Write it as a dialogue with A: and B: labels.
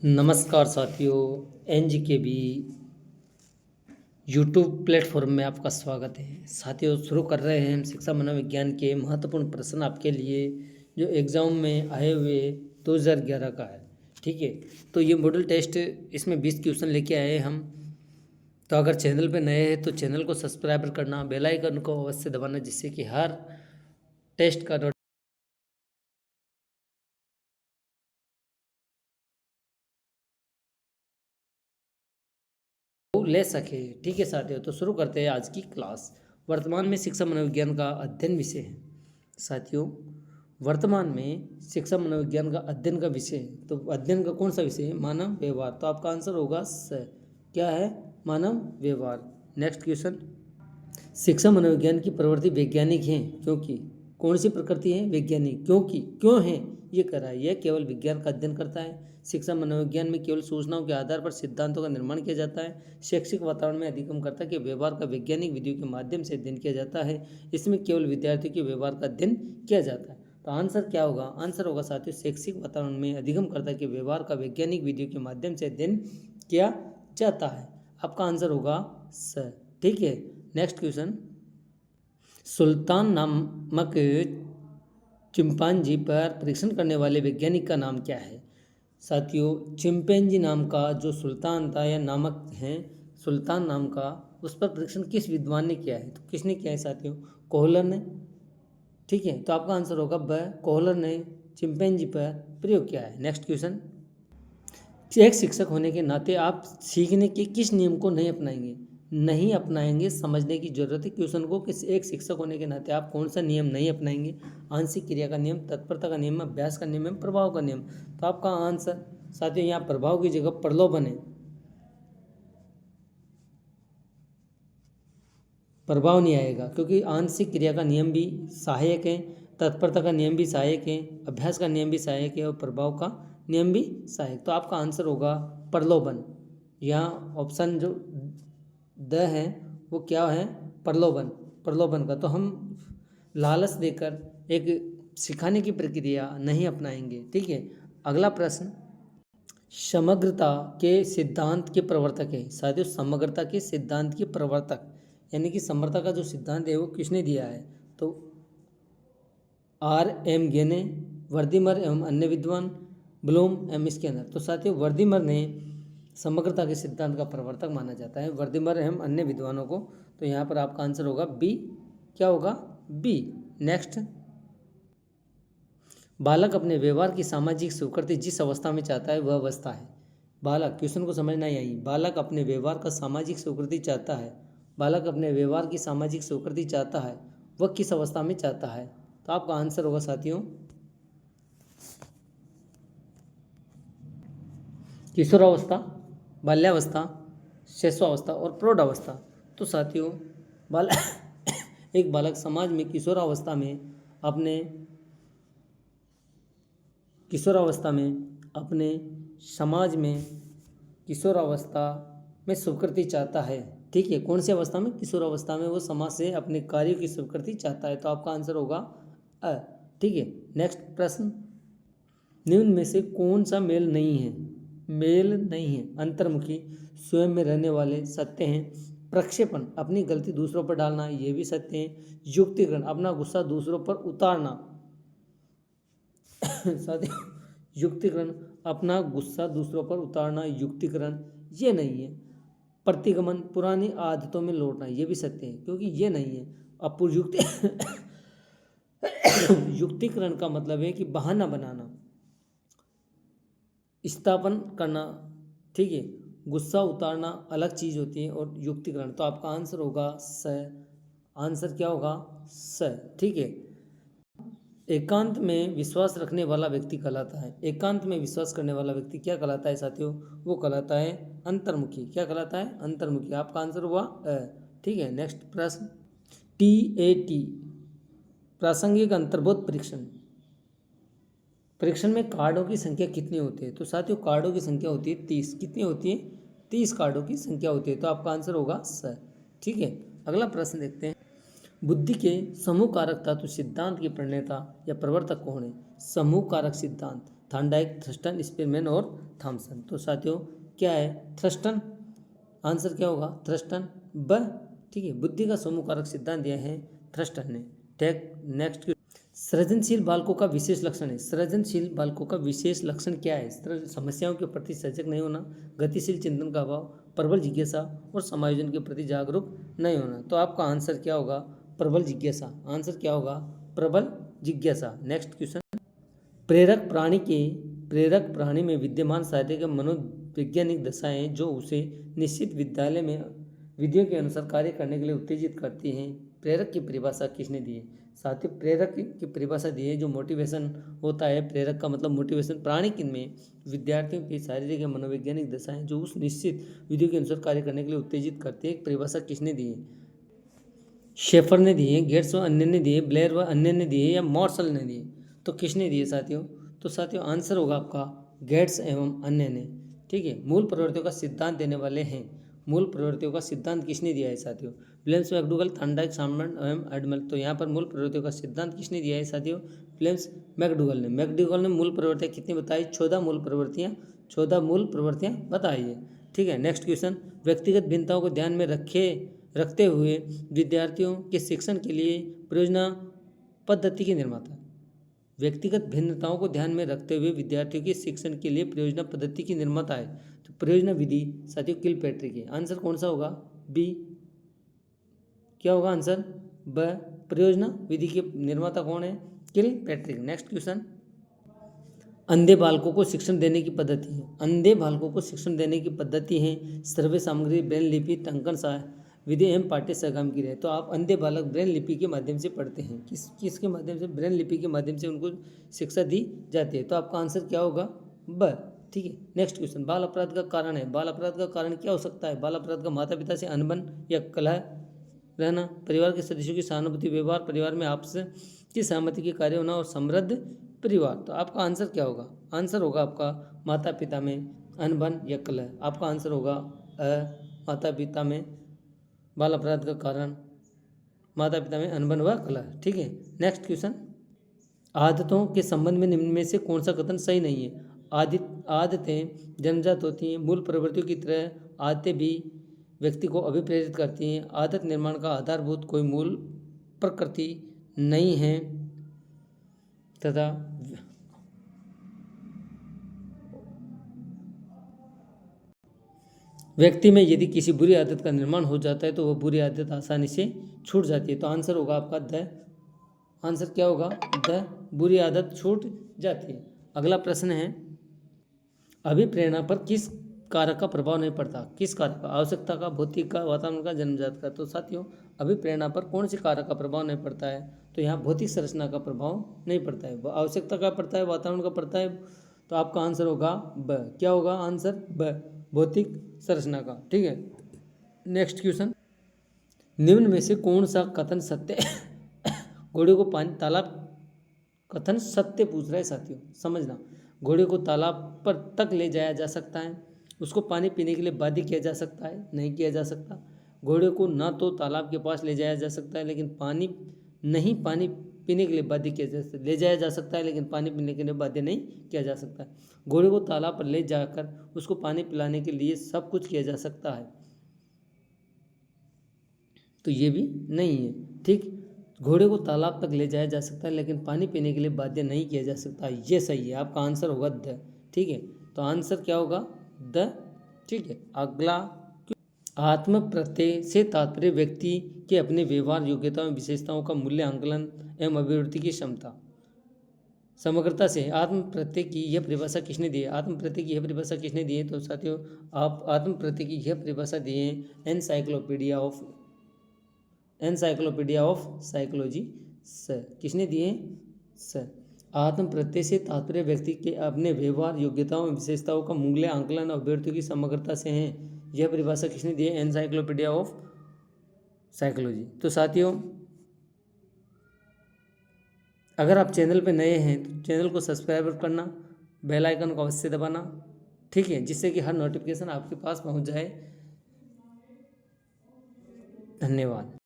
A: नमस्कार साथियों, NGKB YouTube platform में आपका स्वागत है। साथियों, शुरू कर रहे हैं हम शिक्षा मनोविज्ञान के महत्वपूर्ण प्रश्न आपके लिए जो एग्ज़ाम में आए हुए 2011 का है। ठीक है, तो ये मॉडल टेस्ट इसमें 20 क्वेश्चन लेके आए हम। तो अगर चैनल पे नए हैं तो चैनल को सब्सक्राइब करना, बेल आइकन को अवश्य दबाना, जिससे कि हर टेस्ट का ले सके। ठीक है साथियों, तो शुरू करते हैं आज की क्लास। वर्तमान में शिक्षा मनोविज्ञान का अध्ययन विषय है। साथियों, वर्तमान में शिक्षा मनोविज्ञान का अध्ययन का विषय है। तो अध्ययन का कौन सा विषय है? मानव व्यवहार। तो आपका आंसर होगा क्या है? मानव व्यवहार। नेक्स्ट क्वेश्चन, शिक्षा मनोविज्ञान की प्रवृत्ति वैज्ञानिक है क्योंकि। कौन सी प्रकृति है? वैज्ञानिक। क्योंकि क्यों है ये कर रहा है? यह केवल विज्ञान का अध्ययन करता है। शिक्षा मनोविज्ञान में केवल सूचनाओं के आधार पर सिद्धांतों का निर्माण किया जाता है। शैक्षिक वातावरण में अधिगमकर्ता के व्यवहार का वैज्ञानिक विधियों के माध्यम से अध्ययन किया जाता है। इसमें केवल विद्यार्थियों के व्यवहार का अध्ययन किया जाता है। तो आंसर क्या होगा? आंसर होगा साथियों, शैक्षिक वातावरण में अधिगमकर्ता के व्यवहार का वैज्ञानिक विधियों के माध्यम से अध्ययन किया जाता है। आपका आंसर होगा स। ठीक है, नेक्स्ट क्वेश्चन, सुल्तान नामक चिंपांजी पर परीक्षण करने वाले वैज्ञानिक का नाम क्या है? साथियों, चिंपैंजी नाम का जो सुल्तान था या नामक है, सुल्तान नाम का, उस पर परीक्षण किस विद्वान ने किया है? तो किसने किया है साथियों? कोहलर ने। ठीक है, तो आपका आंसर होगा ब। कोहलर ने चिंपैंजी पर प्रयोग किया है। नेक्स्ट क्वेश्चन, एक शिक्षक होने के नाते आप सीखने के किस नियम को नहीं अपनाएंगे? समझने की जरूरत है क्वेश्चन को। किस एक शिक्षक होने के नाते आप कौन सा नियम नहीं अपनाएंगे? आंशिक क्रिया का नियम, तत्परता का नियम, अभ्यास का नियम, प्रभाव का नियम। तो आपका आंसर साथियों यहाँ प्रभाव की जगह प्रलोभन है। प्रभाव नहीं आएगा क्योंकि आंशिक क्रिया का नियम भी सहायक है, तत्परता का नियम भी सहायक है, अभ्यास का नियम भी सहायक है और प्रभाव का नियम भी सहायक। तो आपका आंसर होगा प्रलोभन। यहाँ ऑप्शन जो द है वो क्या है? प्रलोभन। प्रलोभन का तो हम लालच देकर एक सिखाने की प्रक्रिया नहीं अपनाएंगे। ठीक है, अगला प्रश्न, समग्रता के सिद्धांत के प्रवर्तक है। साथियों, समग्रता के सिद्धांत के प्रवर्तक यानी कि समग्रता का जो सिद्धांत है वो किसने दिया है? तो R.M. गेने, वर्दीमर एवं अन्य विद्वान, ब्लूम एवं स्किनर। तो साथियों, वर्दीमर ने समग्रता के सिद्धांत का प्रवर्तक माना जाता है, वर्दीमर एवं अन्य विद्वानों को। तो यहाँ पर आपका आंसर होगा बी। क्या होगा? बी। नेक्स्ट, बालक अपने व्यवहार की सामाजिक स्वीकृति जिस अवस्था में चाहता है वह अवस्था है। बालक, क्वेश्चन को समझना ही आई। बालक अपने व्यवहार का सामाजिक स्वीकृति चाहता है। बालक अपने व्यवहार की सामाजिक स्वीकृति चाहता है, वह किस अवस्था में चाहता है? तो आपका आंसर होगा साथियों किशोरावस्था, बाल्यावस्था, शैशवावस्था और प्रौढ़ावस्था। तो साथियों, एक बालक समाज में किशोरावस्था में अपने समाज में किशोरावस्था में स्वीकृति चाहता है। ठीक है, कौन सी अवस्था में? किशोरावस्था में वो समाज से अपने कार्यों की स्वीकृति चाहता है। तो आपका आंसर होगा अ। ठीक है, नेक्स्ट प्रश्न, निम्न में से कौन सा मेल नहीं है? अंतर्मुखी, स्वयं में रहने वाले, सत्य हैं। प्रक्षेपण, अपनी गलती दूसरों पर डालना, ये भी सत्य है। युक्तिकरण, अपना गुस्सा दूसरों पर उतारना। साथियों, युक्तिकरण, अपना गुस्सा दूसरों पर उतारना, युक्तिकरण ये नहीं है। प्रतिगमन, पुरानी आदतों में लौटना, ये भी सत्य है क्योंकि ये नहीं है। युक्तिकरण का मतलब है कि बहाना बनाना, स्थापन करना। ठीक है, गुस्सा उतारना अलग चीज होती है और युक्तिकरण। तो आपका आंसर होगा स। आंसर क्या होगा? स। ठीक है, एकांत में विश्वास रखने वाला व्यक्ति कहलाता है। एकांत में विश्वास करने वाला व्यक्ति क्या कहलाता है साथियों? वो कहलाता है अंतर्मुखी। क्या कहलाता है? अंतर्मुखी। आपका आंसर हुआ अ। ठीक है, नेक्स्ट प्रश्न, TAT प्रासंगिक अंतर्बोध परीक्षण। परीक्षण में कार्डों की संख्या कितनी होती है? तो साथियों, कार्डों की संख्या होती है 30। कितनी होती है? 30 कार्डों की संख्या होती है। तो आपका आंसर होगा स। ठीक है, अगला प्रश्न देखते हैं, बुद्धि के समूह कारक तत्व सिद्धांत के प्रणेता या प्रवर्तक कौन है? समूह कारक सिद्धांत, थॉर्नडाइक, थ्रस्टन, स्पीरमैन और थॉमसन। तो साथियों क्या है? थ्रस्टन। आंसर क्या होगा? थ्रस्टन ब। ठीक है, बुद्धि का समूह कारक सिद्धांत दिया है थ्रस्टन ने। Take next. सृजनशील बालकों का विशेष लक्षण है। सृजनशील बालकों का विशेष लक्षण क्या है? समस्याओं के प्रति सजग नहीं होना, गतिशील चिंतन का अभाव, प्रबल जिज्ञासा और समायोजन के प्रति जागरूक नहीं होना। तो आपका आंसर क्या होगा? प्रबल जिज्ञासा। आंसर क्या होगा? प्रबल जिज्ञासा। Next question. प्रेरक प्राणी में विद्यमान साहित्य के मनोवैज्ञानिक दशाएं जो उसे निश्चित विद्यालय में विधियों के अनुसार कार्य करने के लिए उत्तेजित करती हैं। प्रेरक की परिभाषा किसने दी है? साथ ही प्रेरक की परिभाषा दी है जो मोटिवेशन होता है। प्रेरक का मतलब मोटिवेशन। प्राणी में विद्यार्थियों की शारीरिक या मनोवैज्ञानिक दशाएं जो उस निश्चित विधियों के अनुसार कार्य करने के लिए उत्तेजित करती है। परिभाषा किसने दी है? शेफर ने दी है, गेट्स व अन्य ने दी है, ब्लेयर व अन्य ने दी है, या मॉर्सल ने दी है? तो किसने दिए साथियों? तो साथियों आंसर होगा आपका गेट्स एवं अन्य ने। ठीक है, मूल प्रवृत्तियों का सिद्धांत देने वाले हैं। मूल प्रवृत्तियों का सिद्धांत किसने दिया है साथियों? विलियम्स, मैकडूगल, थॉर्नडाइक, सामंड एवं एडमल। तो यहाँ पर मूल प्रवृत्तियों का सिद्धांत किसने दिया है साथियों? विलियम्स मैकडूगल ने। मैकडूगल ने मूल प्रवृत्तियाँ कितनी बताई? 14 मूल प्रवृत्तियाँ बताई है। ठीक है, नेक्स्ट क्वेश्चन। व्यक्तिगत भिन्नताओं को ध्यान में रखते हुए विद्यार्थियों के शिक्षण के लिए परियोजना पद्धति के निर्माता। व्यक्तिगत भिन्नताओं को ध्यान में रखते हुए विद्यार्थियों के शिक्षण के लिए परियोजना पद्धति की निर्माता है। तो परियोजना विधि साथियों किलपैट्रिक है। आंसर कौन सा होगा? बी। क्या होगा आंसर? ब। परियोजना विधि के निर्माता कौन है? किलपैट्रिक। Next question. अंधे बालकों को शिक्षण देने की पद्धति है। अंधे बालकों को शिक्षण देने की पद्धति है सर्वे सामग्री, ब्रेन लिपि, टंकन विधि एवं पाठ्य सहगाम की है। तो आप अंधे बालक ब्रेन लिपि के माध्यम से पढ़ते हैं। किसके माध्यम से? ब्रेन लिपि के माध्यम से उनको शिक्षा दी जाती है। तो आपका आंसर क्या होगा? ब। ठीक है, नेक्स्ट क्वेश्चन। बाल अपराध का कारण है। बाल अपराध का कारण क्या हो सकता है? बाल अपराध का माता पिता से अनबन या कलह रहना, परिवार के सदस्यों की सहानुभूति व्यवहार, परिवार में आपस की सहमति के कार्य होना और समृद्ध परिवार। तो आपका आंसर क्या होगा? आंसर होगा आपका माता पिता में अनबन या कलह। आपका आंसर होगा माता पिता में बाल अपराध का कारण माता पिता में अनबन व कलह। ठीक है, नेक्स्ट क्वेश्चन। आदतों के संबंध में निम्न में से कौन सा कथन सही नहीं है? आदतें जन्मजात होती हैं। मूल प्रवृत्तियों की तरह आदतें भी व्यक्ति को अभिप्रेरित करती हैं। आदत निर्माण का आधारभूत कोई मूल प्रकृति नहीं है तथा व्यक्ति में यदि किसी बुरी आदत का निर्माण हो जाता है तो वह बुरी आदत आसानी से छूट जाती है। तो आंसर होगा आपका द। आंसर क्या होगा? द। बुरी आदत छूट जाती है। अगला प्रश्न है, अभिप्रेरणा पर किस कारक का प्रभाव नहीं पड़ता? किस कारक का? आवश्यकता का, भौतिक का, वातावरण का, जन्मजात का? तो साथियों अभिप्रेरणा पर कौन से कारक का प्रभाव नहीं पड़ता है? तो यहाँ भौतिक संरचना का प्रभाव नहीं पड़ता है, आवश्यकता का पड़ता है, वातावरण का पड़ता है। तो आपका आंसर होगा ब। क्या होगा आंसर? ब, भौतिक संरचना का। ठीक है, नेक्स्ट क्वेश्चन। निम्न में से कौन सा कथन सत्य घोड़े को पानी तालाब कथन सत्य पूछ रहा है साथियों, समझना। घोड़े को तालाब पर तक ले जाया जा सकता है, उसको पानी पीने के लिए बाध्य किया जा सकता है? नहीं किया जा सकता। घोड़े को ना तो तालाब के पास ले जाया जा सकता है लेकिन पानी पीने के लिए बाध्य ले जाया जा सकता है लेकिन पानी पीने के लिए बाध्य नहीं किया जा सकता। घोड़े को तालाब पर ले जाकर उसको पानी पिलाने के लिए सब कुछ किया जा सकता है, तो ये भी नहीं है। ठीक, घोड़े को तालाब तक ले जाया जा सकता है लेकिन पानी पीने के लिए बाध्य नहीं किया जा सकता, ये सही है। आपका आंसर होगा द। ठीक है, तो आंसर क्या होगा? द। ठीक है, अगला। आत्म प्रत्यय से तात्पर्य व्यक्ति के अपने व्यवहार, योग्यताओं, विशेषताओं का मूल्य आंकलन एवं अभिवृद्धि की क्षमता। समग्रता से आत्म प्रत्यय की यह परिभाषा किसने दी है? आत्म प्रत्यय की यह परिभाषा किसने दी है? तो साथियों आप आत्म प्रत्यय की यह परिभाषा दी है एनसाइक्लोपीडिया ऑफ साइकोलॉजी सर। किसने दिए? सर। आत्म प्रत्यय से तात्पर्य व्यक्ति के अपने व्यवहार, योग्यताओं, विशेषताओं का मूल्य आंकलन और अभिवृद्धि की समग्रता से है। यह परिभाषा किसने दी है? Encyclopedia of psychology. तो साथियों अगर आप चैनल पे नए हैं तो चैनल को सब्सक्राइब करना, बेल आइकन को अवश्य दबाना। ठीक है, जिससे कि हर नोटिफिकेशन आपके पास पहुंच जाए। धन्यवाद।